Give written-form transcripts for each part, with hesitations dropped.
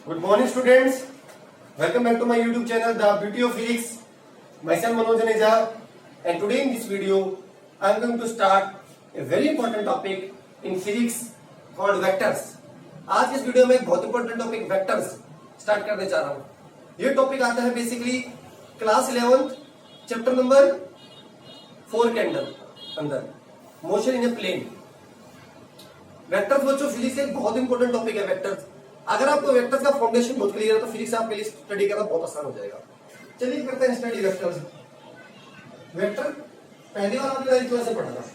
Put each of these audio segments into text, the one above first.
Good morning, students. Welcome back to my YouTube channel, The Beauty of Physics. Myself Manoj Aneja, and today in this video, I am going to start a very important topic in physics called vectors. आज इस video में एक बहुत important topic vectors start करने जा रहा हूँ. ये टॉपिक आता है basically class 11th chapter number 4 के अंदर motion in a plane. Vectors बच्चों फिजिक्स एक बहुत इंपॉर्टेंट टॉपिक है वेक्टर्स. अगर आपको वेक्टर्स का फाउंडेशन बहुत क्लियर है तो फिजिक्स आपके लिए स्टडी करना बहुत आसान हो जाएगा. चलिए करते हैं स्टडी वेक्टर्स. वेक्टर पहली बार आपने ऐसे पढ़ा था.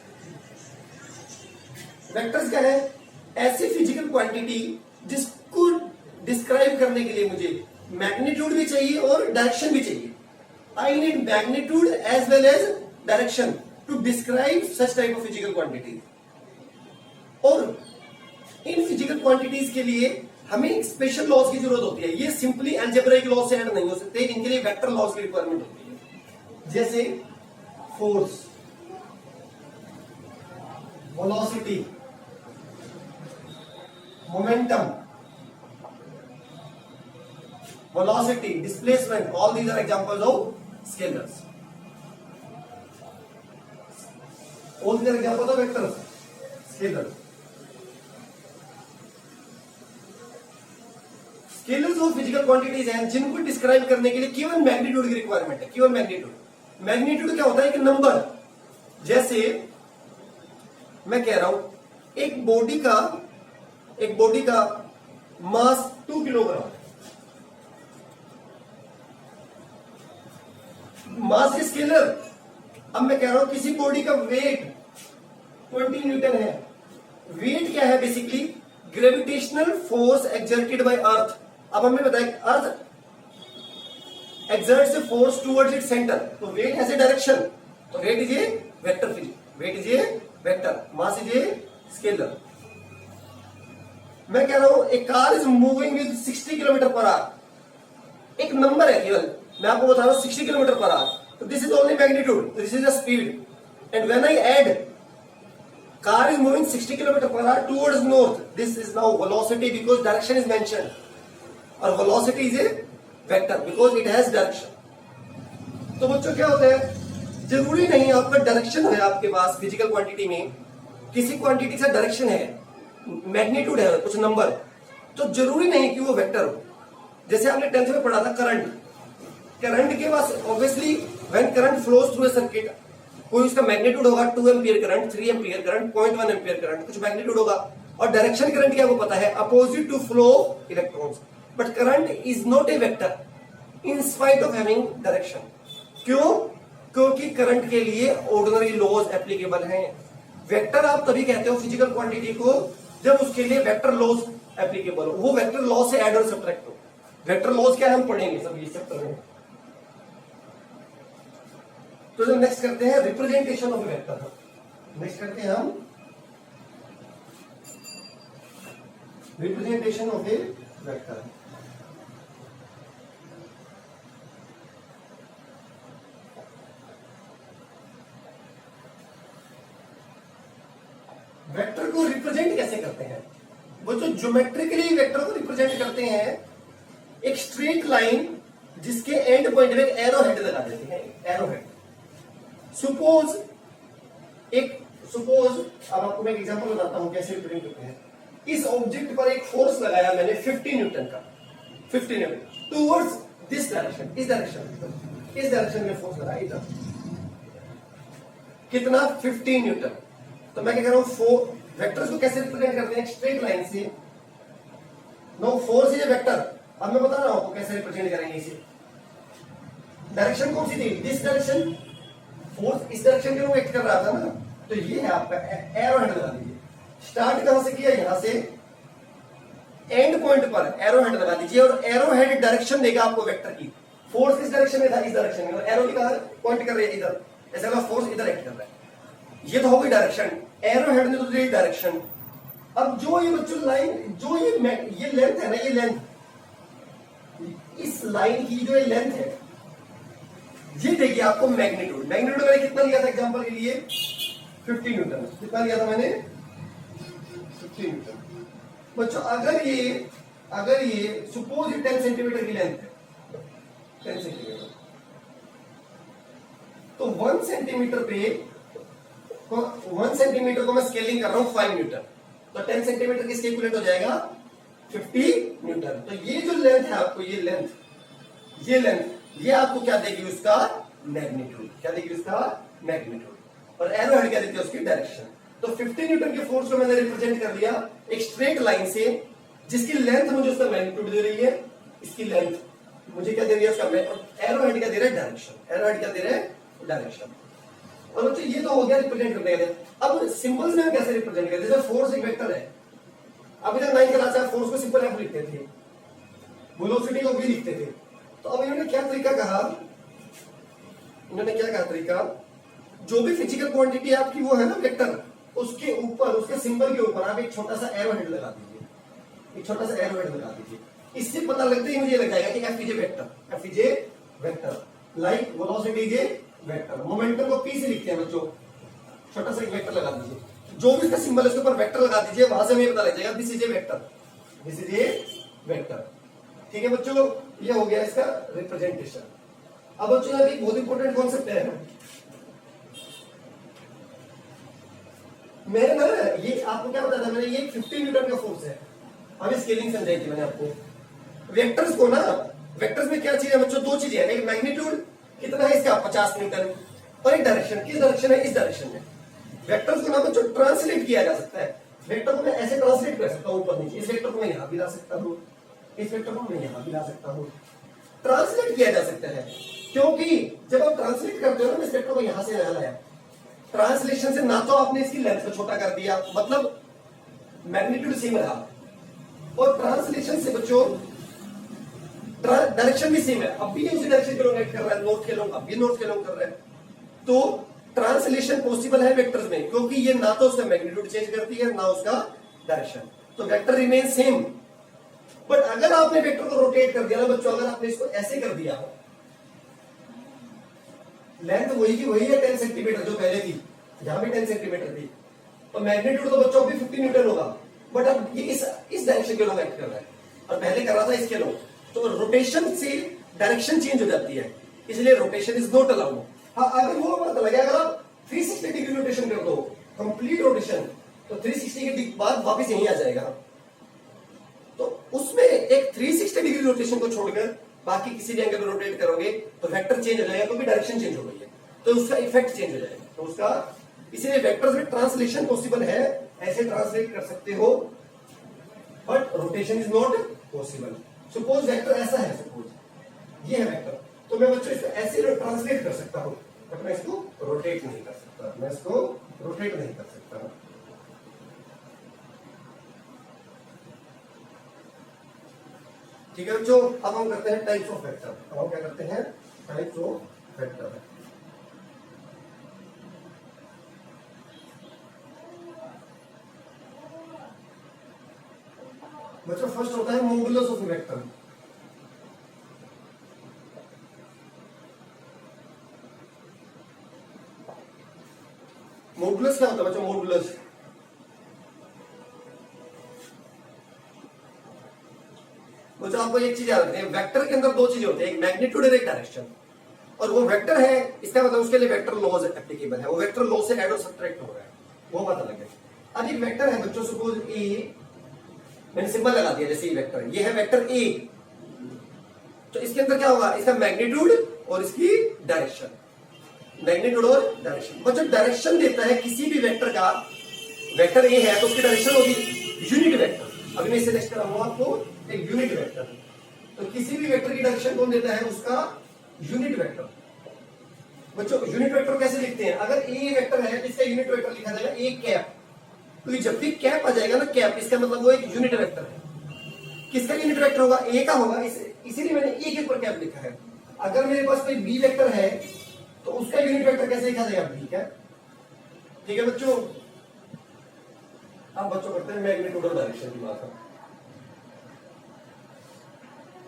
वेक्टर्स क्या है? ऐसी फिजिकल क्वांटिटी जिसको डिस्क्राइब करने के लिए मुझे मैग्नीट्यूड भी चाहिए और डायरेक्शन भी चाहिए. I need magnitude as well as direction to describe such type of physical quantity. और इन फिजिकल क्वांटिटीज के लिए हमें स्पेशल लॉज की जरूरत होती है. ये सिंपली अलजेब्रिक लॉ से ऐड नहीं हो सकते. इनके लिए वेक्टर लॉज की रिक्वायरमेंट होती है. जैसे force, velocity, momentum, velocity, displacement, all these are examples of scalars. All these are examples of vectors, scalars. Scalars वो फिजिकल क्वांटिटीज हैं जिनको डिस्क्राइब करने के लिए केवल मैग्नीट्यूड की रिक्वायरमेंट है. केवल मैग्नीट्यूड. मैग्नीट्यूड क्या होता है? एक नंबर. जैसे मैं कह रहा हूं एक बॉडी का मास 2 किलोग्राम. मास के स्केलर. अब मैं कह रहा हूं किसी बॉडी का वेट 20 न्यूटन है. वेट क्या है? Basically gravitational force exerted by earth. अब हमें बताया earth exerts a force towards its centre. तो वेट हैज ए डायरेक्शन. तो weight is a vector. Weight is a vector. Mass is a scalar. मैं कह रहा हूं एक car is moving with 60 kilometre per hour. एक नंबर है केवल. मैं आपको बता रहा हूं 60 किलोमीटर पर आवर. तो this is only magnitude. This is the speed. And when I add car is moving 60 km per hour towards north, this is now velocity because direction is mentioned. और velocity is a vector because it has direction. तो बच्चों क्या होता है? जरूरी नहीं आपका direction है आपके पास फिजिकल क्वांटिटी में. किसी क्वांटिटी से डायरेक्शन है, मैग्नीट्यूड है, कुछ नंबर, तो जरूरी नहीं कि वो वेक्टर हो. जैसे आपने 10th में पढ़ा था करंट. करंट के पास obviously when current flows through a circuit, कोई उसका मैग्नीट्यूड होगा 2 ampere current, 3 ampere current, 0.1 ampere current, कुछ मैग्नीट्यूड होगा. और डायरेक्शन करंट क्या आपको पता है? Opposite to flow electrons. But current is not a vector in spite of having direction. क्यों? क्योंकि करंट के लिए ऑर्डिनरी लॉज एप्लीकेबल हैं. वेक्टर आप तभी कहते हो फिजिकल क्वांटिटी को जब उसके लिए वेक्टर लॉज एप्लीकेबल हो. वो वेक्टर लॉ से ऐड और सब्ट्रैक्ट हो. वेक्टर लॉज क्या हम पढ़ेंगे सब इस चैप्टर में. तो जो नेक्स्ट करते हैं रिप्रेजेंटेशन ऑफ वेक्टर. नेक्स्ट करते हैं हम representation of A vector. Vector को रिप्रेजेंट कैसे करते हैं? वो जो ज्योमेट्रिकली वेक्टर को रिप्रेजेंट करते हैं एक स्ट्रेट लाइन जिसके एंड पॉइंट में एक एरो हेड लगा देते हैं. Arrow head. सपोज अब आपको मैं एक एग्जांपल बताता हूं कैसे रिप्रेजेंट करते हैं. इस ऑब्जेक्ट पर एक फोर्स लगाया मैंने 50 न्यूटन का. 50 न्यूटन टुवर्ड्स दिस डायरेक्शन. इस डायरेक्शन में फोर्स लगाया इधर. कितना? 50 न्यूटन. तो मैं क्या कह रहा हूं वेक्टर्स को कैसे रिप्रेजेंट करते हैं? स्ट्रेट लाइन से. No force is a vector. अब मैं बता रहा हूं आपको कैसे रिप्रेजेंट करेंगे इसे. डायरेक्शन कौन सी थी? This direction. फोर्स इस डायरेक्शन के रूप एक्ट कर रहा था ना. तो ये है आपका एरो हेड लगा दीजिए. स्टार्ट कहां से किया? यहां से एंड पॉइंट पर एरो हेड लगा दीजिए और एरो हेड डायरेक्शन देगा आपको वेक्टर की. फोर्स इस डायरेक्शन में था, इस डायरेक्शन में, और एरो की कहां पॉइंट कर रही है? इधर. ऐसा लगा फोर्स इधर एक्ट कर रहा है. ये तो हो गई डायरेक्शन. एरो हेड ने तो दी डायरेक्शन. अब जो ये बच्चों लाइन, जो ये लेंथ है ना, ये लेंथ, इस लाइन की जो ये लेंथ है ये देखिए आपको मैग्नीट्यूड. मैग्नीट्यूड मैंने कितना लिया था एग्जांपल के लिए? 50 न्यूटन. कितना लिया था मैंने? 50 न्यूटन. बच्चों अगर ये अगर ये सपोज ये 10 सेंटीमीटर की लेंथ है, 10 सेंटीमीटर, तो 1 सेंटीमीटर पे 1 सेंटीमीटर को मैं स्केलिंग कर रहा हूं 5 न्यूटन, तो 10 सेंटीमीटर किसके इक्विवेलेंट हो जाएगा 50 न्यूटन। तो ये जो लेंथ है आपको, ये लेंथ ये आपको क्या देगी, उसका मैग्नीट्यूड, क्या देगी उसका मैग्नीट्यूड, और एरो हेड क्या देती है उसकी डायरेक्शन। तो 50 न्यूटन के फोर्स को मैंने रिप्रेजेंट कर दिया एक स्ट्रेट लाइन से, जिसकी लेंथ मुझे उसका मैग्नीट्यूड दे रही है, इसकी लेंथ मुझे क्या दे रही है उसका, एरो हेड क्या दे रहा है डायरेक्शन, एरो हेड क्या दे रहा है डायरेक्शन। और बच्चों ये तो हो गया रिप्रेजेंट करने के लिए। अब सिंबल्स में हम कैसे रिप्रेजेंट करते हैं, जैसे फोर्स एक वेक्टर है, अभी तक 9th क्लास में फोर्स को सिंपल एफ लिखते थे, वेलोसिटी को भी लिखते थे। तो अब इन्होंने क्या तरीका कहा, तरीका, जो भी फिजिकल क्वांटिटी आपकी वो है ना वेक्टर, उसके ऊपर, उसके सिंबल के ऊपर आप एक छोटा सा एरो हेड लगा दीजिए, एक छोटा सा एरो हेड लगा दीजिए। इससे पता लगता ही मुझे लग जाएगा कि F is a vector, like velocity is a vector. Momentum को पी से लिखते हैं बच्चों, छोटा सा एक वेक्टर लगा दीजिए, जो भी इसका सिंबल है उसके ऊपर वेक्टर लगा दीजिए, वहां से हमें पता लग जाएगा this is a vector, this is a vector. ठीक है बच्चों, ये हो गया इसका रिप्रेजेंटेशन। अब बच्चों यहाँ एक बहुत इंपॉर्टेंट कॉन्सेप्ट है, मैंने ना ये आपको क्या बताया था, मैंने ये 50 न्यूटन का फोर्स है, हमें स्केलिंग समझाई थी मैंने आपको। वेक्टर्स को ना, वेक्टर्स में क्या चीज है बच्चों, दो चीजें हैं, एक मैग्नीट्यूड कितना है इसका 50 न्यूटन, और एक डायरेक्शन, किस डायरेक्शन है, इस डायरेक्शन में। वेक्टर्स को ना बच्चों ट्रांसलेट किया जा सकता है, वेक्टर को मैं ऐसे ट्रांसलेट कर सकता हूं ऊपर नीचे, इस वेक्टर को मैं यहां भी ला सकता हूं, इस वेक्टर को मैं यहां भी ला सकता हूं, ट्रांसलेट किया जा सकता है। क्योंकि जब आप ट्रांसलेट करते हो ना, इस वेक्टर को यहां से यहां लाया, ट्रांसलेशन से ना तो आपने इसकी लेंथ को छोटा कर दिया, मतलब मैग्नीट्यूड सेम रहा, और ट्रांसलेशन से बच्चों डायरेक्शन भी सेम है, अब भी उसी डायरेक्शन के लोग कर रहा है, नॉर्थ के लोग अब भी नॉर्थ के लोग कर रहे हैं। तो ट्रांसलेशन पॉसिबल है वेक्टर्स में, क्योंकि ये ना तो उसका मैग्नीट्यूड चेंज करती है, ना उसका डायरेक्शन, तो वेक्टर रिमेन सेम। बट अगर आपने वेक्टर को रोटेट कर दिया ना बच्चों, अगर आपने इसको ऐसे कर दिया, लेंथ वही की वही है 10 सेंटीमीटर जो पहले थी, यहां भी 10 सेंटीमीटर थी, तो मैग्नीट्यूड तो बच्चों भी 50 न्यूटन होगा, बट अब ये इस डायरेक्शन के लोग एक्ट कर रहा है, और पहले कर रहा था इसके लोग, तो रोटेशन से डायरेक्शन चेंज हो जाती है, इसलिए रोटेशन इज नॉट अलाउड। हाँ, अगर वो पता लगे, अगर आप 360 डिग्री रोटेशन कर दो, कंप्लीट रोटेशन, तो 360 के बाद वापस यहीं आ जाएगा। तो उसमें एक 360 डिग्री रोटेशन को छोड़कर बाकी किसी भी एंगल में रोटेट करोगे तो वेक्टर चेंज हो जाएगा, क्योंकि डायरेक्शन चेंज हो गई है, तो उसका इफेक्ट चेंज हो जाएगा, तो उसका, इसीलिए वेक्टर्स में ट्रांसलेशन पॉसिबल है, ऐसे ट्रांसलेट कर सकते हो, but rotation is not possible. Suppose vector ऐसा है, सपोज ये है वेक्टर, तो मैं बच्चों इसको ऐसे ट्रांसलेट कर सकता हूं, बट मैं इसको रोटेट नहीं कर सकता, मैं इसको रोटेट नहीं कर सकता। ठीक है बच्चों, अब हम करते हैं टाइप्स ऑफ वेक्टर। अब हम क्या करते हैं, टाइप्स ऑफ वेक्टर। बच्चों फर्स्ट होता है मॉडुलस ऑफ वेक्टर। मॉडुलस क्या होता है बच्चों, मॉडुलस बच्चों आपको एक चीज याद रखनी है, वेक्टर के अंदर दो चीजें होती है, एक मैग्नीट्यूड और एक डायरेक्शन, और वो वेक्टर है, इसका मतलब उसके लिए वेक्टर लॉज एप्लीकेबल है, वो वेक्टर लॉ से ऐड और सब्ट्रैक्ट हो रहा है, वो पता लगे। अब एक वेक्टर है बच्चों, सपोज ए, मैंने सिंबल लगा दिया, जैसे ये वेक्टर, ये है वेक्टर ए, तो इसके अंदर क्या होगा, इसका मैग्नीट्यूड और इसकी डायरेक्शन, मैग्नीट्यूड और डायरेक्शन। बच्चों डायरेक्शन देता है किसी भी वेक्टर का, वेक्टर ए है तो उसकी डायरेक्शन होगी यूनिट वेक्टर, अभी मैं इसे नेक्स्ट कराऊंगा आपको, एक यूनिट वेक्टर, तो किसी भी वेक्टर की डायरेक्शन कौन देता है, उसका यूनिट वेक्टर। बच्चों यूनिट वेक्टर कैसे लिखते हैं, अगर ए वेक्टर है तो इसका यूनिट वेक्टर लिखा जाएगा ए कैप, तो जब भी कैप आ जाएगा ना, कैप, इसका मतलब वो एक यूनिट वेक्टर है। किसका यूनिट वेक्टर होगा, ए का होगा, इसीलिए मैंने ए के ऊपर कैप लिखा है। अगर मेरे पास कोई बी वेक्टर है तो उसका यूनिट वेक्टर कैसे लिखा जाएगा, बी कैप। ठीक है बच्चों, अब बच्चों करते हैं मैग्नीट्यूड और डायरेक्शन की बात।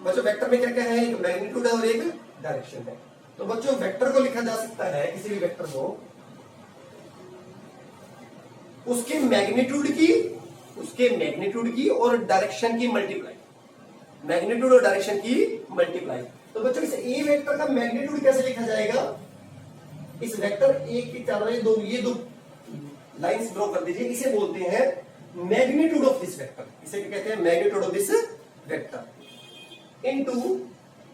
बच्चों वेक्टर में क्या क्या है, एक मैग्नीट्यूड है और एक डायरेक्शन है। तो बच्चों वेक्टर को लिखा जा सकता है, किसी भी वेक्टर को उसके मैग्नीट्यूड की और डायरेक्शन की मल्टीप्लाई, मैग्नीट्यूड और डायरेक्शन की मल्टीप्लाई। तो बच्चों इस ए वेक्टर का मैग्नीट्यूड कैसे लिखा जाएगा? इस वेक्टर ए की चारों ये दो लाइंस ड्रॉ कर दीजिए, इसे बोलते हैं मैग्नीट्यूड ऑफ दिस वेक्टर। इसे क्या कहते हैं? Magnitude of this vector into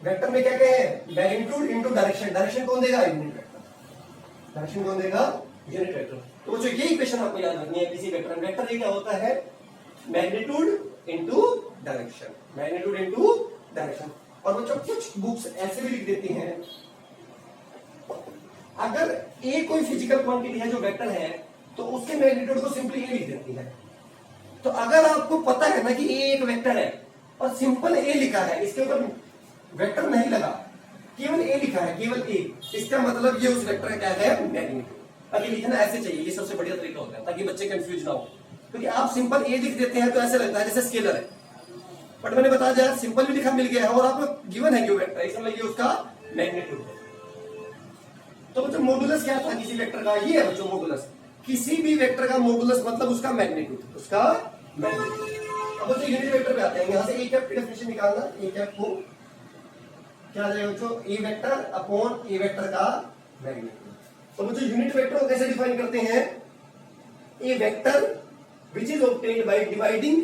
vector में क्या कहे? Magnitude into direction. डायरेक्शन कौन देगा? Unit vector. डायरेक्शन कौन देगा? Unit vector. तो बच्चों ये इक्वेशन आपको याद रखनी है किसी वेक्टर में। वेक्टर ये क्या होता है? Magnitude into direction, magnitude into direction. और बच्चों कुछ बुक्स ऐसे भी लिख देती हैं, अगर ए कोई फिजिकल क्वांटिटी है जो वेक्टर है तो उसके मैग्नीट्यूड को सिंपली ए लिख देती है। तो अगर आपको पता है ना कि ए एक वेक्टर है और सिंपल ए लिखा है, इसके ऊपर वेक्टर नहीं लगा, केवल ए लिखा है, केवल ए, इसका मतलब ये उस वेक्टर का क्या है? मैग्नीट्यूड। अभी लिखना ऐसे चाहिए, ये सबसे बढ़िया तरीका होता है ताकि बच्चे कंफ्यूज ना हो। क्योंकि आप सिंपल ए लिख देते हैं तो ऐसे लगता है जैसे स्केलर है, बट मैंने बताया जाए सिंपल भी लिखा मिल गया है और आपको गिवन है क्यों वेक्टर, इसमें ये उसका मैग्नीट्यूड है। तो बच्चों मॉडुलस क्या था किसी वेक्टर का? ये है बच्चों मॉडुलस। किसी भी वेक्टर का मॉडुलस मतलब उसका मैग्नीट्यूड, उसका मैग्नीट्यूड। अब बच्चों यूनिट वेक्टर पे आते हैं। यहां से ए कैप की डेफिनेशन निकालना। ए कैप को क्या आ जाएगा बच्चों? A vector upon A vector का मैग्नीट्यूड। तो बच्चों यूनिट वेक्टर को कैसे डिफाइन करते हैं? A vector which is obtained by dividing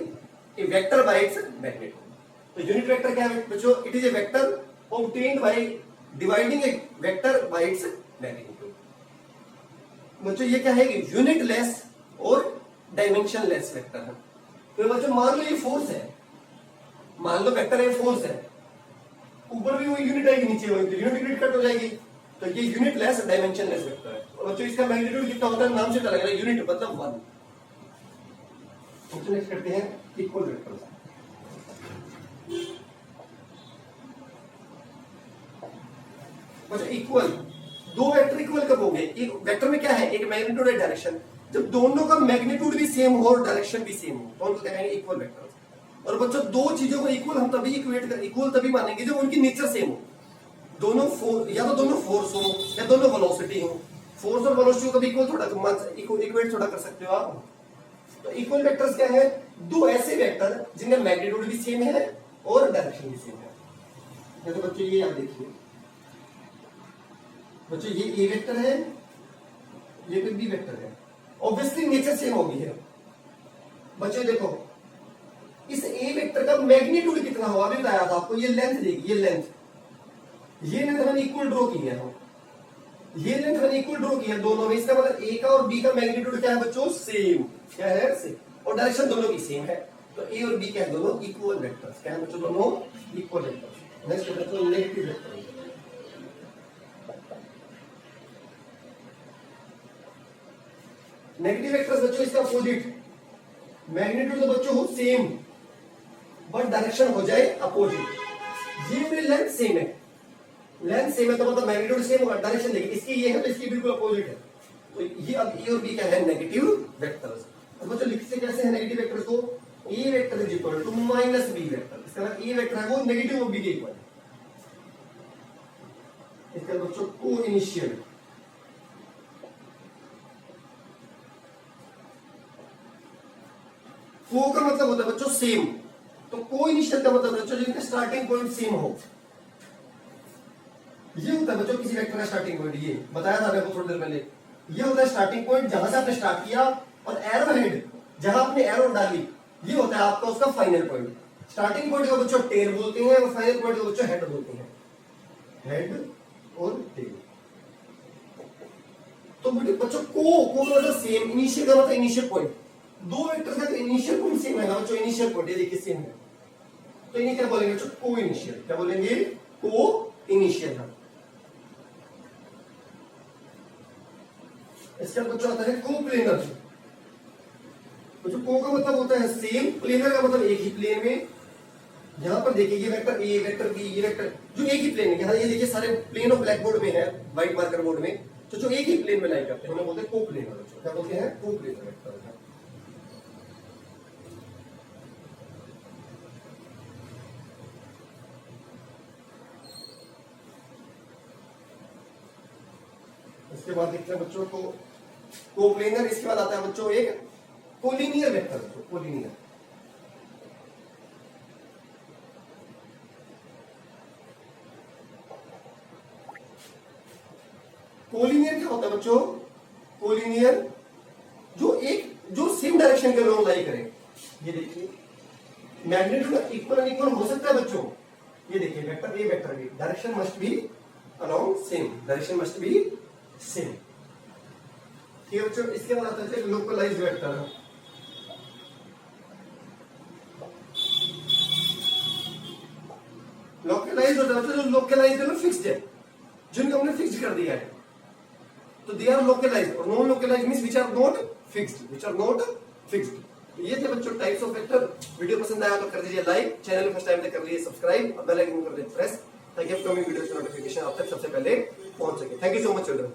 a vector by its magnitude. तो यूनिट वेक्टर क्या है बच्चों? It is a vector obtained by dividing a vector by its magnitude. बच्चों ये क्या है? यूनिट लेस और डायमेंशन लेस वेक्टर है। तो बच्चों मान लो ये फोर्स है, मान लो वेक्टर है फोर्स है, ऊपर भी वो यूनिट आएगी, नीचे होगी, यूनिट कट हो जाएगी। तो ये unit less dimension less vector है। और बच्चों इसका मैग्नीट्यूड कितना होता है? नाम से पता लग रहा है, यूनिट मतलब 1। तो नेक्स्ट करते हैं इक्वल वेक्टर। बच्चों इक्वल, दो वेक्टर इक्वल कब होंगे? एक वेक्टर में क्या है? एक मैग्नीट्यूड है डायरेक्शन। जब दोनों का मैग्नीट्यूड भी सेम हो और डायरेक्शन भी सेम हो तो उनको कहेंगे इक्वल वेक्टर। और बच्चों दो चीजों को इक्वल हम तभी इक्वल तभी मानेंगे जब उनकी नेचर सेम हो। दोनों या तो दोनों फोर्स हो या दोनों वेलोसिटी हो। फोर्स और वेलोसिटी को कभी इक्वल थोड़ा इक्वेट थोड़ा कर सकते हो आप। तो इक्वल वेक्टर्स क्या है? दो ऐसे वेक्टर जिनका मैग्नीट्यूड भी सेम है और डायरेक्शन भी सेम है। तो बच्चों ये आप देखिए, बच्चों ये ए वेक्टर है, ये भी बी वेक्टर है, ऑब्वियसली नेचर सेम होगी है। बच्चों देखो इस ए वेक्टर का मैग्नीट्यूड कितना होगा? अभी बताया था आपको, ये लेंथ देगी, ये लेंथ मैंने इक्वल ड्रॉ की है, ये लेंथ मैंने इक्वल ड्रॉ की है दोनों में। इसका मतलब ए का और बी का मैग्नीट्यूड क्या है बच्चों? सेम। क्या है? सेम। और डायरेक्शन दोनों की सेम है। तो ए और बी क्या है? दोनों इक्वल वेक्टर्स। क्या है बच्चों? दोनों इक्वल वेक्टर्स। नेक्स्ट बच्चों नेगेटिव वेक्टर। नेगेटिव वेक्टर्स बच्चों इसका अपोजिट, मैग्नीट्यूड तो बच्चों हो सेम बट डायरेक्शन हो जाए अपोजिट। ये मेरी लेंथ सेम है, लेंथ सेम है तो मतलब मैग्नीट्यूड सेम होगा, डायरेक्शन देखिए इसकी ये है तो इसकी बिल्कुल अपोजिट है। तो ये अब ए और बी क्या है? Negative vectors. अब बच्चों लिखते कैसे हैं नेगेटिव वेक्टर्स को? A vector is equal to minus B vector. इसका मतलब ए वेक्टर है वो नेगेटिव और बी के इक्वल है। इसका बच्चों को इनिशियल, को का मतलब होता है बच्चों सेम। तो को इनिशियल का मतलब बच्चों जिनका स्टार्टिंग पॉइंट सेम हो। ये होता है बच्चों किसी वेक्टर का स्टार्टिंग पॉइंट। ये बताया था आपको थोड़ी देर पहले। ये होता है स्टार्टिंग पॉइंट जहां से आपने स्टार्ट किया, और एरो हेड जहां आपने एरो डाली ये होता है आपका उसका फाइनल पॉइंट। स्टार्टिंग पॉइंट को बच्चों टेल बोलते हैं और फाइनल पॉइंट को बच्चों हेड बोलते हैं। हेड और टेल। तो बच्चों को मतलब सेम, इनिशियल का मतलब इनिशियल पॉइंट। दो वेक्टर का इनिशियल पॉइंट सेम है ना बच्चों, इनिशियल पॉइंट ये देखिए सेम है, तो इन्हें क्या बोलेंगे बच्चों? को इनिशियल। क्या बोलेंगे? को इनिशियल। इसका बच्चों आता है को प्लेनर। बच्चों को का मतलब होता है सेम, प्लेनर का मतलब एक ही प्लेन में। यहां पर देखिए ये वेक्टर ए, वेक्टर बी, ये वेक्टर जो एक ही प्लेन में, यहां ये देखिए सारे प्लेन ऑफ ब्लैक बोर्ड में है, व्हाइट मार्कर बोर्ड में, तो जो एक ही प्लेन में लाई करते हैं उन्हें बोलते हैं को प्लेनर। बच्चों क्या बोलते हैं? को प्लेनर वेक्टर। इसके बाद देखते हैं बच्चों को कोप्लेनर। इसके बाद आता है बच्चों एक कोलिनियर वेक्टर। कोलिनियर कोलिनियर क्या होता है बच्चों? कोलिनियर जो सेम डायरेक्शन के लोग लाई करें। ये देखिए मैग्नीट्यूड इक्वल एंड इक्वल हो सकता है बच्चों। ये देखिए vector A vector B, direction must be along same, direction must be same. ठीक है बच्चों, इसके बाद आता है लोकलाइज्ड वेक्टर। लोकलाइज्ड होता है जो लोकलाइज्ड है फिक्स्ड है, जिनको हमने फिक्स्ड कर दिया है, तो दे आर लोकलाइज्ड। और non localised means which are not fixed, which are not fixed. ये थे बच्चों टाइप्स ऑफ वेक्टर। वीडियो पसंद आया तो कर दीजिए लाइक, चैनल फर्स्ट टाइम तक कर लीजिए सब्सक्राइब और बेल आइकन कर दीजिए प्रेस, ताकि अपकमिंग वीडियोस की नोटिफिकेशन आप तक सबसे पहले पहुंच सके। Thank you so much children.